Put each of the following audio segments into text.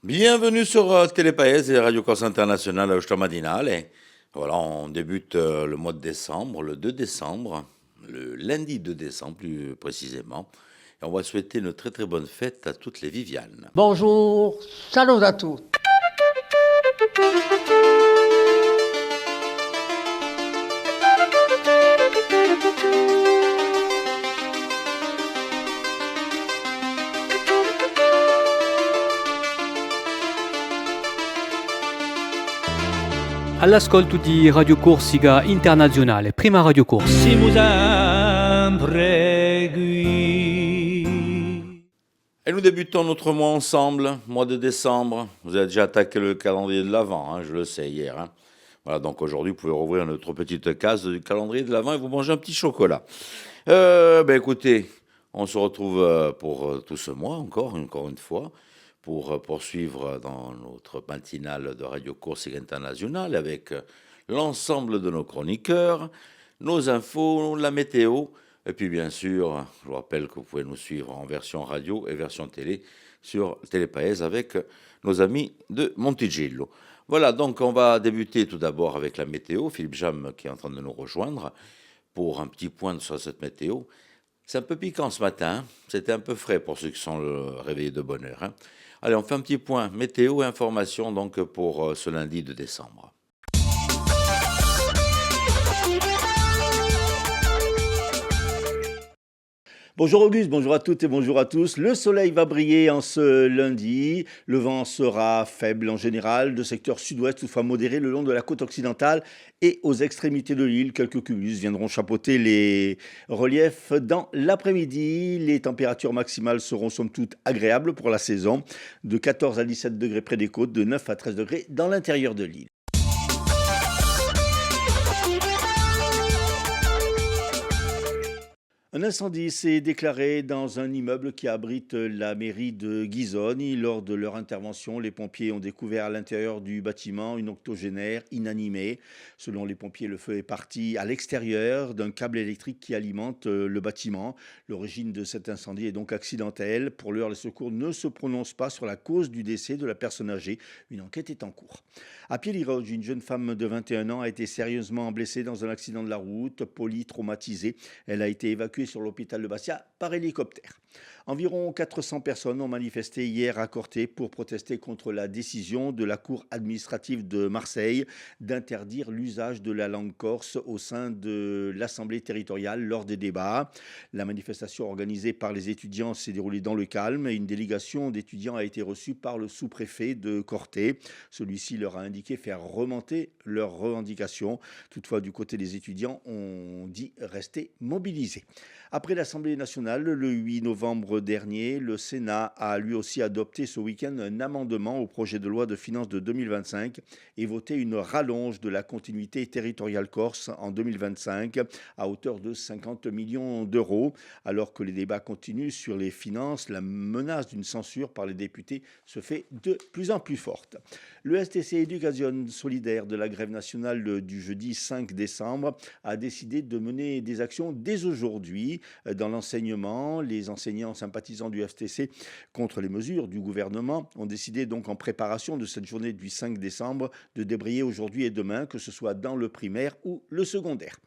Bienvenue sur Télépaès et Radio Corse Internationale à Osta Madinale. Voilà, on débute le mois de décembre, le 2 décembre, le lundi 2 décembre plus précisément. Et on va souhaiter une très très bonne fête à toutes les Vivianes. Bonjour, salut à tous. All'ascolto di Radio Corsica Internazionale, prima Radio Corsa. Siamo sempre qui. Et nous débutons notre mois ensemble, mois de décembre. Vous avez déjà attaqué le calendrier de l'Avent, je le sais, hier. Voilà, donc aujourd'hui, vous pouvez rouvrir notre petite case du calendrier de l'Avent et vous manger un petit chocolat. Écoutez, on se retrouve pour tout ce mois, encore une fois, pour poursuivre dans notre matinale de Radio Corsica Internationale avec l'ensemble de nos chroniqueurs, nos infos, la météo, et puis bien sûr, je vous rappelle que vous pouvez nous suivre en version radio et version télé sur Télépaès avec nos amis de Montigillo. Voilà, donc on va débuter tout d'abord avec la météo. Philippe Jam qui est en train de nous rejoindre pour un petit point sur cette météo. C'est un peu piquant ce matin, c'était un peu frais pour ceux qui sont réveillés de bonne heure. Allez, on fait un petit point météo et information donc pour ce lundi de décembre. Bonjour Auguste, bonjour à toutes et bonjour à tous. Le soleil va briller en ce lundi. Le vent sera faible en général, de secteur sud-ouest, toutefois modéré le long de la côte occidentale et aux extrémités de l'île. Quelques cumulus viendront chapeauter les reliefs dans l'après-midi. Les températures maximales seront somme toute agréables pour la saison, de 14 à 17 degrés près des côtes, de 9 à 13 degrés dans l'intérieur de l'île. Un incendie s'est déclaré dans un immeuble qui abrite la mairie de Ghisoni. Lors de leur intervention, les pompiers ont découvert à l'intérieur du bâtiment une octogénaire inanimée. Selon les pompiers, le feu est parti à l'extérieur d'un câble électrique qui alimente le bâtiment. L'origine de cet incendie est donc accidentelle. Pour l'heure, les secours ne se prononcent pas sur la cause du décès de la personne âgée. Une enquête est en cours. À Pieliroge, une jeune femme de 21 ans a été sérieusement blessée dans un accident de la route, polytraumatisée. Elle a été évacuée sur l'hôpital de Bastia par hélicoptère. Environ 400 personnes ont manifesté hier à Corté pour protester contre la décision de la Cour administrative de Marseille d'interdire l'usage de la langue corse au sein de l'Assemblée territoriale lors des débats. La manifestation organisée par les étudiants s'est déroulée dans le calme et une délégation d'étudiants a été reçue par le sous-préfet de Corté. Celui-ci leur a indiqué faire remonter leurs revendications. Toutefois, du côté des étudiants, on dit rester mobilisés. Après l'Assemblée nationale, le 8 novembre dernier, le Sénat a lui aussi adopté ce week-end un amendement au projet de loi de finances de 2025 et voté une rallonge de la continuité territoriale corse en 2025 à hauteur de 50 millions d'euros. Alors que les débats continuent sur les finances, la menace d'une censure par les députés se fait de plus en plus forte. Le STC Éducation solidaire de la grève nationale du jeudi 5 décembre a décidé de mener des actions dès aujourd'hui dans l'enseignement. Les enseignants sympathisants du FTC contre les mesures du gouvernement ont décidé donc en préparation de cette journée du 5 décembre de débrayer aujourd'hui et demain, que ce soit dans le primaire ou le secondaire.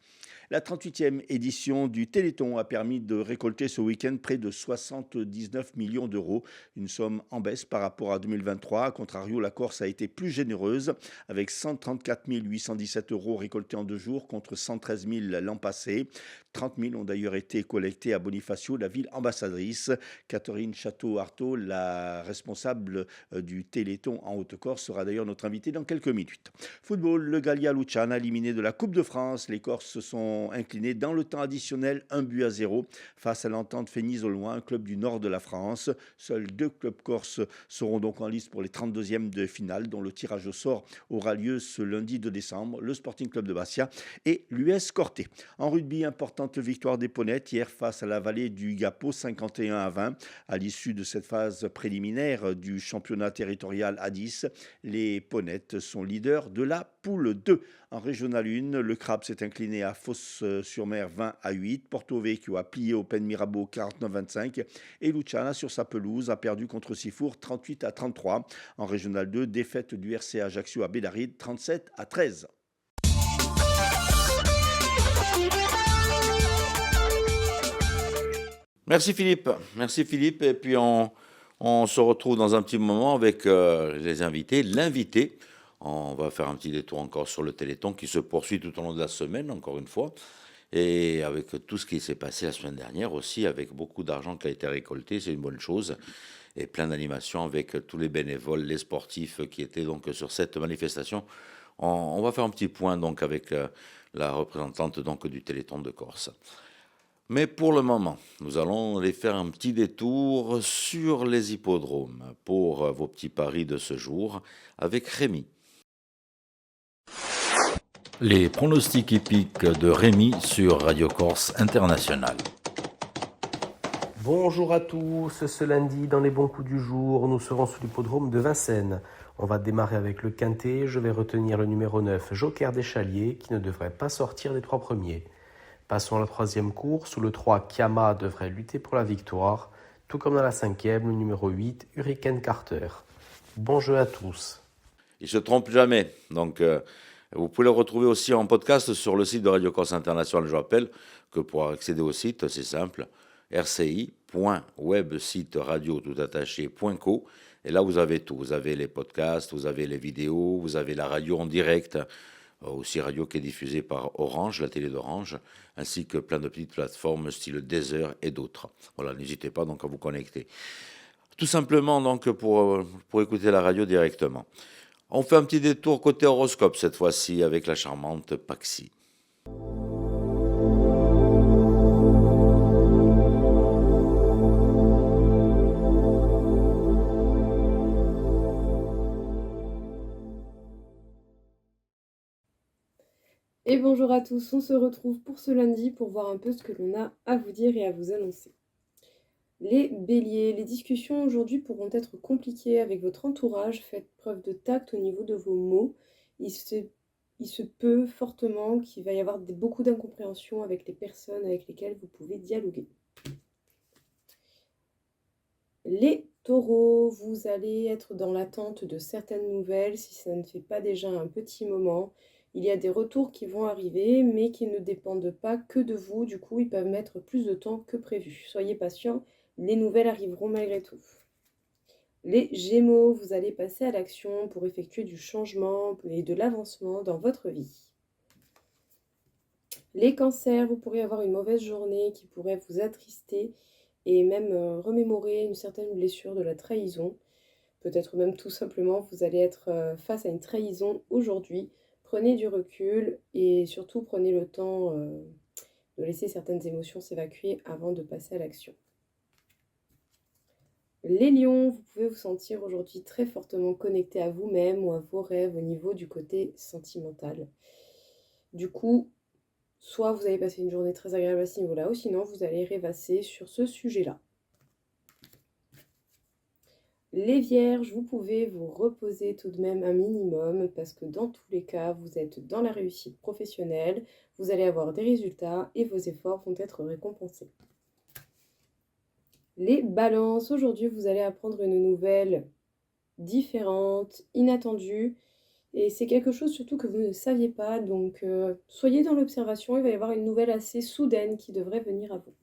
La 38e édition du Téléthon a permis de récolter ce week-end près de 79 millions d'euros, une somme en baisse par rapport à 2023. A contrario, la Corse a été plus généreuse avec 134 817 euros récoltés en 2 jours contre 113 000 l'an passé. 30 000 ont d'ailleurs été collectés à Bonifacio, la ville ambassadrice. Catherine Château-Artaud, la responsable du Téléthon en Haute-Corse, sera d'ailleurs notre invitée dans quelques minutes. Football, le Gallia Luciana éliminé de la Coupe de France. Les Corses se sont inclinés dans le temps additionnel 1-0 face à l'Entente Fénize au loin, un club du nord de la France. Seuls 2 clubs corses seront donc en liste pour les 32e de finale, dont le tirage au sort aura lieu ce lundi 2 décembre. Le Sporting Club de Bastia et l'US Corté. En rugby, importante victoire des Ponettes hier face à la vallée du Gapo, 51-20. À l'issue de cette phase préliminaire du championnat territorial à 10, les Ponettes sont leaders de la poule 2. En Régional 1, le Crabe s'est incliné à Fosso Fos-sur-Mer 20 à 8. Porto Vecchio a plié au Pen Mirabeau 49-25. Et Luciana, sur sa pelouse, a perdu contre Sifour 38-33. En Régional 2, défaite du RC Ajaccio à Bédaride 37-13. Merci Philippe. Merci Philippe. Et puis on se retrouve dans un petit moment avec les invités, l'invité. On va faire un petit détour encore sur le Téléthon qui se poursuit tout au long de la semaine, encore une fois. Et avec tout ce qui s'est passé la semaine dernière aussi, avec beaucoup d'argent qui a été récolté, c'est une bonne chose. Et plein d'animations avec tous les bénévoles, les sportifs qui étaient donc sur cette manifestation. On va faire un petit point donc avec la représentante donc du Téléthon de Corse. Mais pour le moment, nous allons aller faire un petit détour sur les hippodromes pour vos petits paris de ce jour avec Rémi. Les pronostics hippiques de Rémi sur Radio Corse International. Bonjour à tous, ce lundi dans les bons coups du jour, nous serons sur l'hippodrome de Vincennes. On va démarrer avec le quintet, je vais retenir le numéro 9, Joker des Chaliers, qui ne devrait pas sortir des 3 premiers. Passons à la 3e course, où le 3, Kiama, devrait lutter pour la victoire, tout comme dans la 5e, le numéro 8, Hurricane Carter. Bon jeu à tous. Il se trompe jamais, donc vous pouvez le retrouver aussi en podcast sur le site de Radio Corse International. Je rappelle que pour accéder au site, c'est simple, rci.websiteradio.co. Et là, vous avez tout. Vous avez les podcasts, vous avez les vidéos, vous avez la radio en direct, aussi radio qui est diffusée par Orange, la télé d'Orange, ainsi que plein de petites plateformes style Deezer et d'autres. Voilà, n'hésitez pas donc à vous connecter. Tout simplement donc pour écouter la radio directement. On fait un petit détour côté horoscope cette fois-ci avec la charmante Paxi. Et bonjour à tous, on se retrouve pour ce lundi pour voir un peu ce que l'on a à vous dire et à vous annoncer. Les béliers, les discussions aujourd'hui pourront être compliquées avec votre entourage, faites preuve de tact au niveau de vos mots. Il se peut fortement qu'il va y avoir beaucoup d'incompréhension avec les personnes avec lesquelles vous pouvez dialoguer. Les taureaux, vous allez être dans l'attente de certaines nouvelles si ça ne fait pas déjà un petit moment. Il y a des retours qui vont arriver, mais qui ne dépendent pas que de vous. Du coup, ils peuvent mettre plus de temps que prévu. Soyez patients, les nouvelles arriveront malgré tout. Les Gémeaux, vous allez passer à l'action pour effectuer du changement et de l'avancement dans votre vie. Les Cancers, vous pourrez avoir une mauvaise journée qui pourrait vous attrister et même remémorer une certaine blessure de la trahison. Peut-être même tout simplement, vous allez être face à une trahison aujourd'hui. Prenez du recul et surtout prenez le temps de laisser certaines émotions s'évacuer avant de passer à l'action. Les lions, vous pouvez vous sentir aujourd'hui très fortement connecté à vous-même ou à vos rêves au niveau du côté sentimental. Du coup, soit vous allez passer une journée très agréable à ce niveau-là, ou sinon vous allez rêvasser sur ce sujet-là. Les vierges, vous pouvez vous reposer tout de même un minimum parce que dans tous les cas, vous êtes dans la réussite professionnelle, vous allez avoir des résultats et vos efforts vont être récompensés. Les balances, aujourd'hui, vous allez apprendre une nouvelle différente, inattendue, et c'est quelque chose surtout que vous ne saviez pas, donc soyez dans l'observation, il va y avoir une nouvelle assez soudaine qui devrait venir à vous.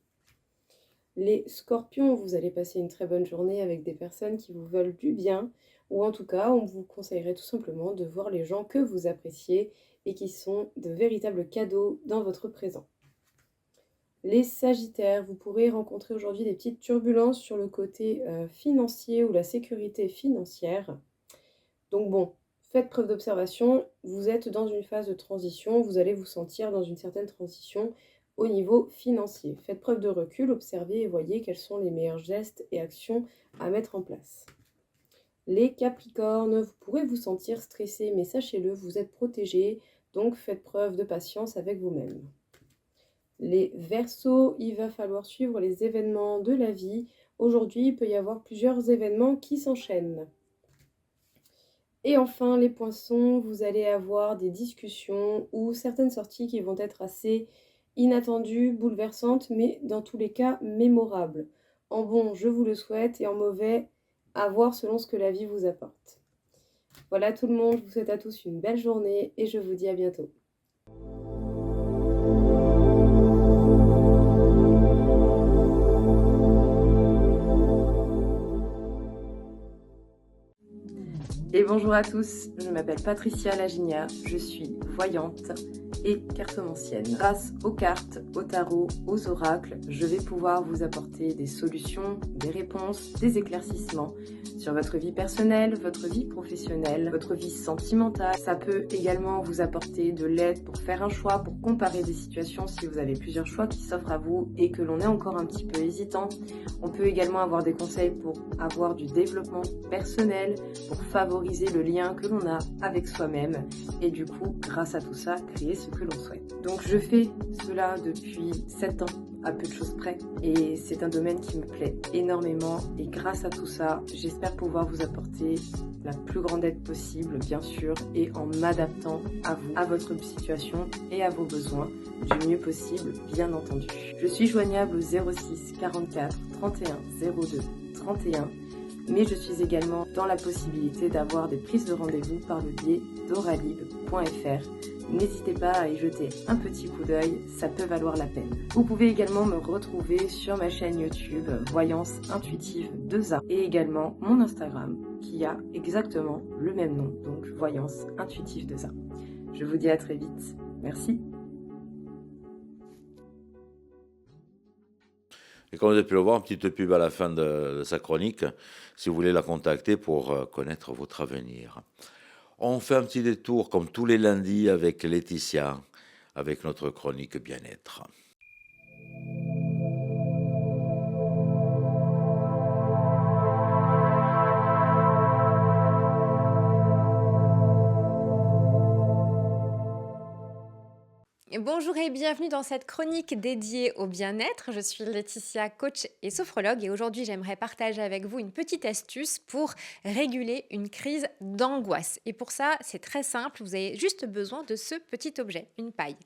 Les scorpions, vous allez passer une très bonne journée avec des personnes qui vous veulent du bien, ou en tout cas, on vous conseillerait tout simplement de voir les gens que vous appréciez et qui sont de véritables cadeaux dans votre présent. Les sagittaires, vous pourrez rencontrer aujourd'hui des petites turbulences sur le côté financier ou la sécurité financière. Donc bon, faites preuve d'observation, vous êtes dans une phase de transition, vous allez vous sentir dans une certaine transition au niveau financier. Faites preuve de recul, observez et voyez quels sont les meilleurs gestes et actions à mettre en place. Les capricornes, vous pourrez vous sentir stressé, mais sachez-le, vous êtes protégé, donc faites preuve de patience avec vous-même. Les Verseaux, il va falloir suivre les événements de la vie. Aujourd'hui, il peut y avoir plusieurs événements qui s'enchaînent. Et enfin, les Poissons, vous allez avoir des discussions ou certaines sorties qui vont être assez inattendue, bouleversante, mais dans tous les cas mémorable. En bon, je vous le souhaite, et en mauvais, à voir selon ce que la vie vous apporte. Voilà tout le monde, je vous souhaite à tous une belle journée et je vous dis à bientôt. Et bonjour à tous, je m'appelle Patricia Laginia, je suis voyante et cartomancienne. Grâce aux cartes, au tarot, aux oracles, je vais pouvoir vous apporter des solutions, des réponses, des éclaircissements sur votre vie personnelle, votre vie professionnelle, votre vie sentimentale. Ça peut également vous apporter de l'aide pour faire un choix, pour comparer des situations si vous avez plusieurs choix qui s'offrent à vous et que l'on est encore un petit peu hésitant. On peut également avoir des conseils pour avoir du développement personnel, pour favoriser le lien que l'on a avec soi-même et du coup, grâce à tout ça, créer ce que l'on souhaite. Donc je fais cela depuis 7 ans, à peu de choses près, et c'est un domaine qui me plaît énormément et grâce à tout ça, j'espère pouvoir vous apporter la plus grande aide possible, bien sûr, et en m'adaptant à vous, à votre situation et à vos besoins du mieux possible, bien entendu. Je suis joignable au 06 44 31 02 31, mais je suis également dans la possibilité d'avoir des prises de rendez-vous par le biais d'oralib.fr. N'hésitez pas à y jeter un petit coup d'œil, ça peut valoir la peine. Vous pouvez également me retrouver sur ma chaîne YouTube Voyance Intuitive 2A et également mon Instagram qui a exactement le même nom, donc Voyance Intuitive 2A. Je vous dis à très vite. Merci. Et comme vous avez pu le voir, une petite pub à la fin de sa chronique, si vous voulez la contacter pour connaître votre avenir. On fait un petit détour, comme tous les lundis, avec Laetitia, avec notre chronique bien-être. Bonjour et bienvenue dans cette chronique dédiée au bien-être. Je suis Laetitia, coach et sophrologue, et aujourd'hui j'aimerais partager avec vous une petite astuce pour réguler une crise d'angoisse. Et pour ça, c'est très simple, vous avez juste besoin de ce petit objet, une paille.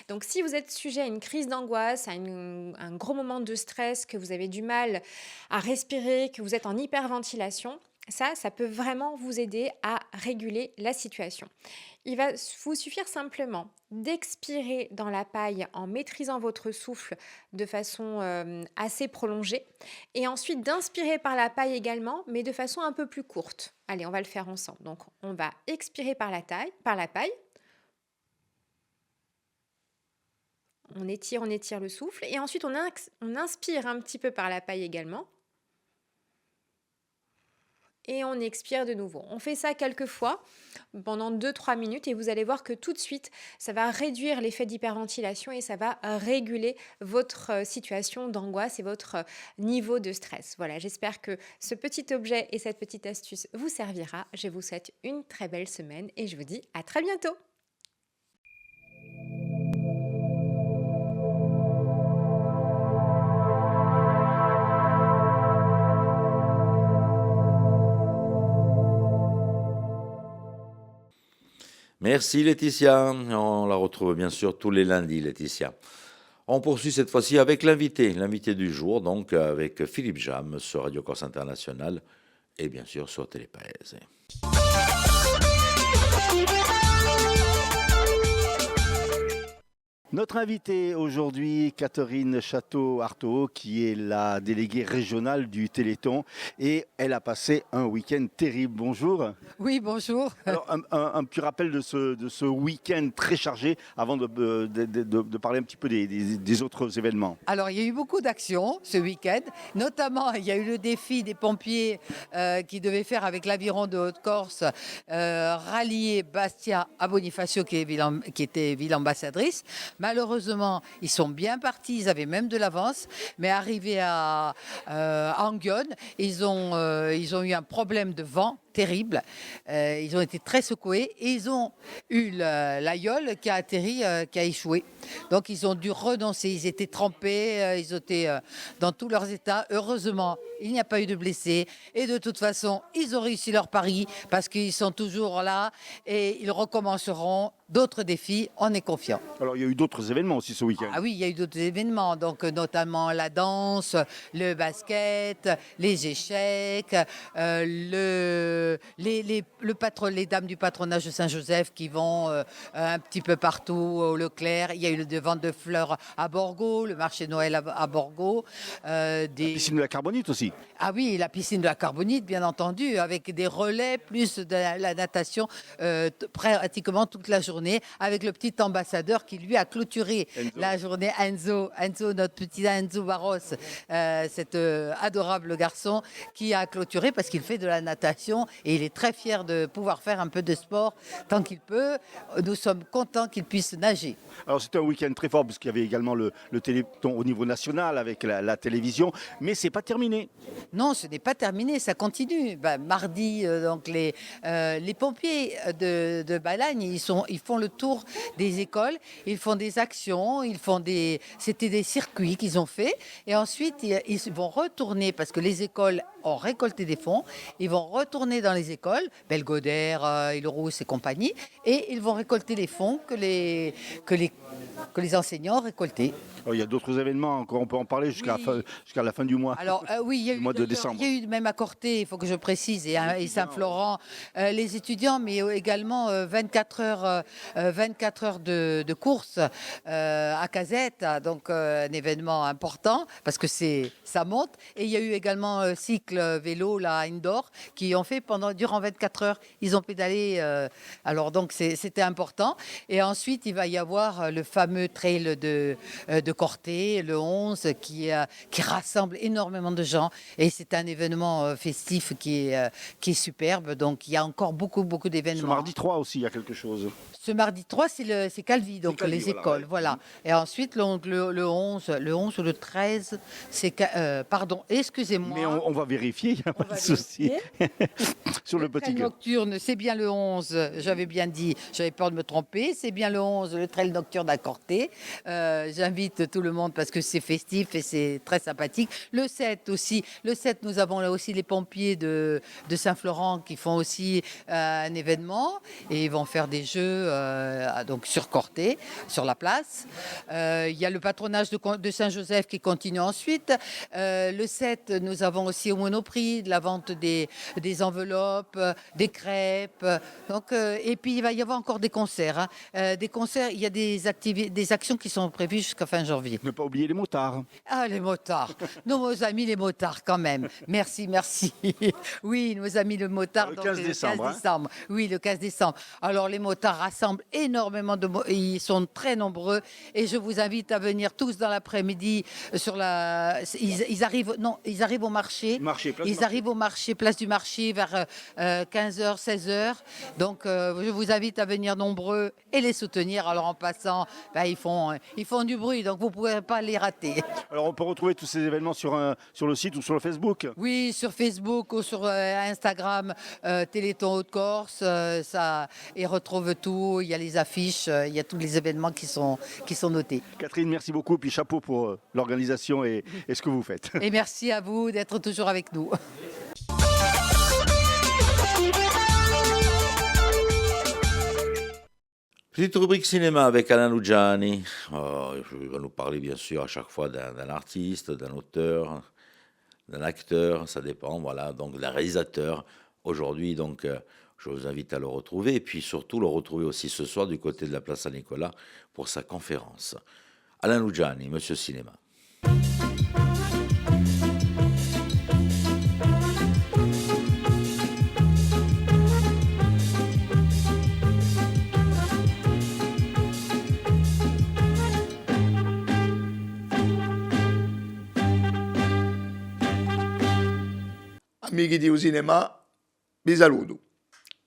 Donc si vous êtes sujet à une crise d'angoisse, à un gros moment de stress, que vous avez du mal à respirer, que vous êtes en hyperventilation, ça peut vraiment vous aider à réguler la situation. Il va vous suffire simplement d'expirer dans la paille en maîtrisant votre souffle de façon assez prolongée et ensuite d'inspirer par la paille également, mais de façon un peu plus courte. Allez, on va le faire ensemble. Donc, on va expirer par la paille. On étire le souffle et ensuite on inspire un petit peu par la paille également. Et on expire de nouveau. On fait ça quelques fois pendant 2-3 minutes et vous allez voir que tout de suite, ça va réduire l'effet d'hyperventilation et ça va réguler votre situation d'angoisse et votre niveau de stress. Voilà, j'espère que ce petit objet et cette petite astuce vous servira. Je vous souhaite une très belle semaine et je vous dis à très bientôt. Merci Laetitia, on la retrouve bien sûr tous les lundis Laetitia. On poursuit cette fois-ci avec l'invité du jour, donc avec Philippe Jam sur Radio Corse International et bien sûr sur Télépaèse. Notre invitée aujourd'hui, Catherine Château-Artaud, qui est la déléguée régionale du Téléthon, et elle a passé un week-end terrible. Bonjour. Oui, bonjour. Alors, un petit rappel de ce week-end très chargé avant de parler un petit peu des autres événements. Alors, il y a eu beaucoup d'actions ce week-end. Notamment, il y a eu le défi des pompiers qui devaient faire avec l'Aviron de Haute-Corse, rallier Bastia à Bonifacio, qui était ville ambassadrice. Malheureusement, ils sont bien partis, ils avaient même de l'avance, mais arrivés à Anguionne, ils ont eu un problème de vent terrible. Ils ont été très secoués et ils ont eu l'aïeul qui a atterri, qui a échoué. Donc ils ont dû renoncer. Ils étaient trempés, ils étaient dans tous leurs états. Heureusement, il n'y a pas eu de blessés. Et de toute façon, ils ont réussi leur pari parce qu'ils sont toujours là et ils recommenceront d'autres défis. On est confiants. Alors, il y a eu d'autres événements aussi ce week-end. Ah oui, il y a eu d'autres événements, donc notamment la danse, le basket, les échecs, les dames du patronage de Saint-Joseph qui vont un petit peu partout au Leclerc. Il y a eu le vente de fleurs à Borgo, le marché de Noël à Borgo. La piscine de la Carbonite aussi. Ah oui, la piscine de la Carbonite, bien entendu, avec des relais, plus de la natation pratiquement toute la journée, avec le petit ambassadeur qui lui a clôturé la journée, Enzo, notre petit Enzo Barros, cet adorable garçon qui a clôturé parce qu'il fait de la natation et il est très fier de pouvoir faire un peu de sport tant qu'il peut. Nous sommes contents qu'il puisse nager. Alors c'était un week-end très fort parce qu'il y avait également le téléthon au niveau national avec la télévision, mais c'est pas terminé. Non, ce n'est pas terminé, ça continue. Mardi, donc les pompiers de Balagne, ils font le tour des écoles, ils font des actions, c'était des circuits qu'ils ont fait, et ensuite ils vont retourner parce que les écoles ont récolté des fonds, ils vont retourner dans les écoles, Belgodère, Île-Rousse et compagnie, et ils vont récolter les fonds que les enseignants ont récoltés. Alors, il y a d'autres événements encore, on peut en parler jusqu'à la fin du mois. Alors oui, il y a eu mois de décembre. Il y a eu même à Corté, il faut que je précise, et Saint-Florent, les étudiants, mais également 24 heures de course à Casette, donc un événement important parce que ça monte. Et il y a eu également cycle vélo là indoor qui ont fait durant 24 heures, ils ont pédalé. Alors donc c'était important. Et ensuite il va y avoir le fameux trail de Corté, le 11, qui rassemble énormément de gens. Et c'est un événement festif qui est superbe. Donc il y a encore beaucoup d'événements. Ce mardi 3 aussi, il y a quelque chose. Ce mardi 3, c'est Calvi, donc Calvi, les écoles, voilà. Et ensuite, le 11 ou le 13, pardon, excusez-moi. Mais on va vérifier, il n'y a pas de souci. Sur le petit trail nocturne, c'est bien le 11, j'avais bien dit, j'avais peur de me tromper, c'est bien le 11, le trail nocturne à Corté. J'invite tout le monde parce que c'est festif et c'est très sympathique. Le 7 aussi, nous avons là aussi les pompiers de Saint-Florent qui font aussi un événement et ils vont faire des jeux donc sur Corté, sur la place. Il y a le patronage de Saint-Joseph qui continue ensuite. Le 7, nous avons aussi au Monoprix de la vente des enveloppes, des crêpes. Donc, et puis il va y avoir encore des concerts. Des concerts, il y a des actions qui sont prévues jusqu'à fin janvier. Ne pas oublier les motards. Ah, les motards. Nos amis les motards quand même. Merci. Oui, nos amis les motards. Le 15 décembre. Oui, le 15 décembre. Alors les motards rassemblent énormément ils sont très nombreux et je vous invite à venir tous dans l'après-midi ils arrivent au marché. Arrivent au marché, place du marché vers 15h, 16h. Donc je vous invite à venir nombreux et les soutenir. Alors en passant, ils font du bruit, donc vous ne pouvez pas les rater. Alors on peut retrouver tous ces événements sur le site ou sur le Facebook? Oui, sur Facebook ou sur Instagram, Téléthon Haute-Corse, et retrouve tout. Il y a les affiches, il y a tous les événements qui sont notés. Catherine, merci beaucoup, puis chapeau pour l'organisation et ce que vous faites. Et merci à vous d'être toujours avec nous. Petite rubrique cinéma avec Alain Lugiani. Il va nous parler bien sûr à chaque fois d'un artiste, d'un auteur, d'un acteur, ça dépend, voilà, donc d'un réalisateur. Aujourd'hui, donc, je vous invite à le retrouver et puis surtout le retrouver aussi ce soir du côté de la place Saint-Nicolas pour sa conférence. Alain Lugiani, Monsieur Cinéma. Amici di Cinema, bisaludo.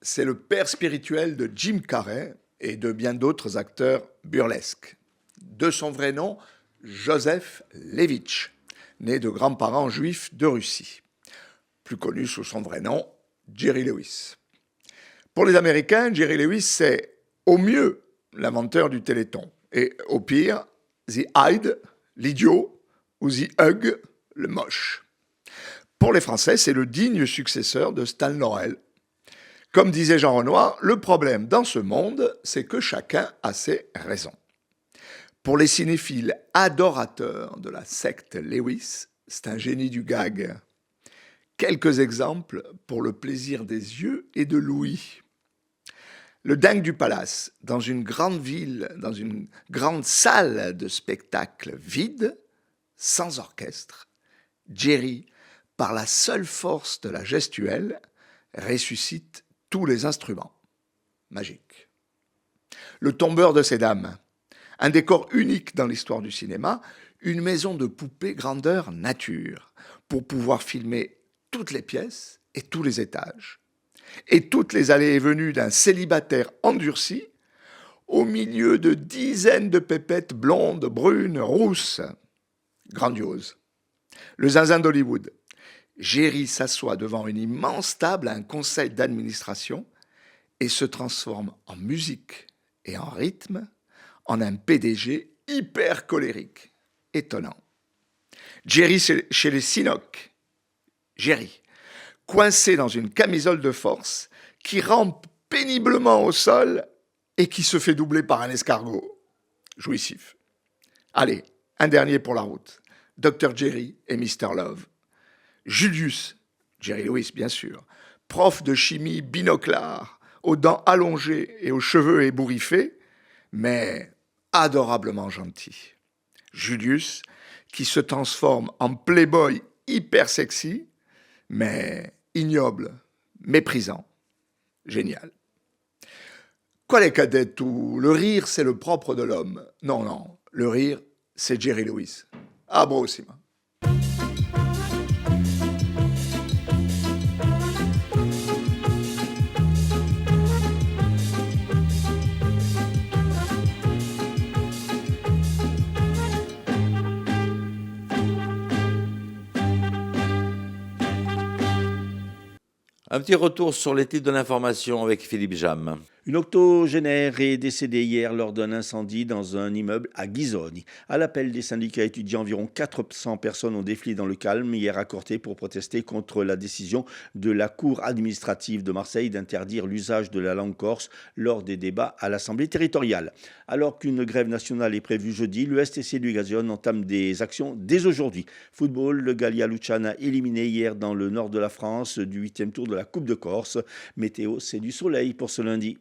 C'est le père spirituel de Jim Carrey et de bien d'autres acteurs burlesques. De son vrai nom, Joseph Levitch, né de grands-parents juifs de Russie. Plus connu sous son vrai nom, Jerry Lewis. Pour les Américains, Jerry Lewis, c'est au mieux l'inventeur du Téléthon, et au pire, The Hyde, l'idiot, ou The Hug, le moche. Pour les Français, c'est le digne successeur de Stan Laurel. Comme disait Jean Renoir, le problème dans ce monde, c'est que chacun a ses raisons. Pour les cinéphiles adorateurs de la secte Lewis, c'est un génie du gag. Quelques exemples pour le plaisir des yeux et de l'ouïe. Le dingue du palace, dans une grande ville, dans une grande salle de spectacle vide, sans orchestre, Jerry, par la seule force de la gestuelle, ressuscite tous les instruments. Magique. Le tombeur de ces dames, un décor unique dans l'histoire du cinéma, une maison de poupées grandeur nature, pour pouvoir filmer toutes les pièces et tous les étages. Et toutes les allées et venues d'un célibataire endurci, au milieu de dizaines de pépettes blondes, brunes, rousses. Grandiose. Le zinzin d'Hollywood. Jerry s'assoit devant une immense table à un conseil d'administration et se transforme en musique et en rythme en un PDG hyper colérique. Étonnant. Jerry chez les Sinoc. Jerry, coincé dans une camisole de force, qui rampe péniblement au sol et qui se fait doubler par un escargot. Jouissif. Allez, un dernier pour la route. Dr. Jerry et Mr. Love. Julius, Jerry Lewis bien sûr, prof de chimie binoclard, aux dents allongées et aux cheveux ébouriffés, mais adorablement gentil. Julius, qui se transforme en playboy hyper sexy, mais ignoble, méprisant. Génial. Quoi les cadets tout? Le rire, c'est le propre de l'homme. Non, le rire, c'est Jerry Lewis. Ah bon aussi, moi. Un petit retour sur les titres de l'information avec Philippe Jam. Une octogénaire est décédée hier lors d'un incendie dans un immeuble à Ghisoni. À l'appel des syndicats étudiants, environ 400 personnes ont défilé dans le calme hier à Corté pour protester contre la décision de la Cour administrative de Marseille d'interdire l'usage de la langue corse lors des débats à l'Assemblée territoriale. Alors qu'une grève nationale est prévue jeudi, le STC Lugasione entame des actions dès aujourd'hui. Football, le Gallia Luciana éliminé hier dans le nord de la France du 8e tour de la Coupe de Corse. Météo, c'est du soleil pour ce lundi.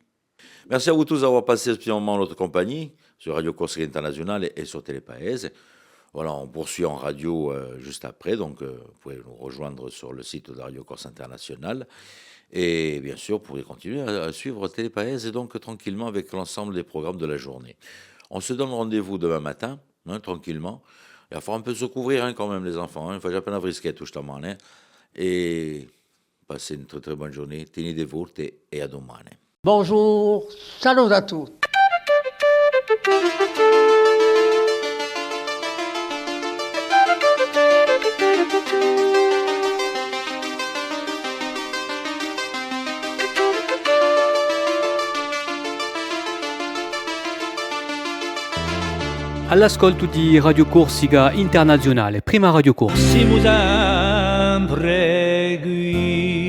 Merci à vous tous d'avoir passé ce petit moment en notre compagnie sur Radio Corsica Internationale et sur Télépaese. Voilà, on poursuit en radio juste après, donc vous pouvez nous rejoindre sur le site de Radio Corse Internationale. Et bien sûr, vous pourrez continuer à suivre Télépaese et donc tranquillement avec l'ensemble des programmes de la journée. On se donne rendez-vous demain matin, tranquillement. Il va falloir un peu se couvrir quand même les enfants. Il faut jamais la brisquette justement. Et passez une très très bonne journée. Tenez volte et à domani. Bonjour, salut à tous. All'ascolto di Radio Corsica Internazionale, prima Radio Corsica. Si vous en pregui.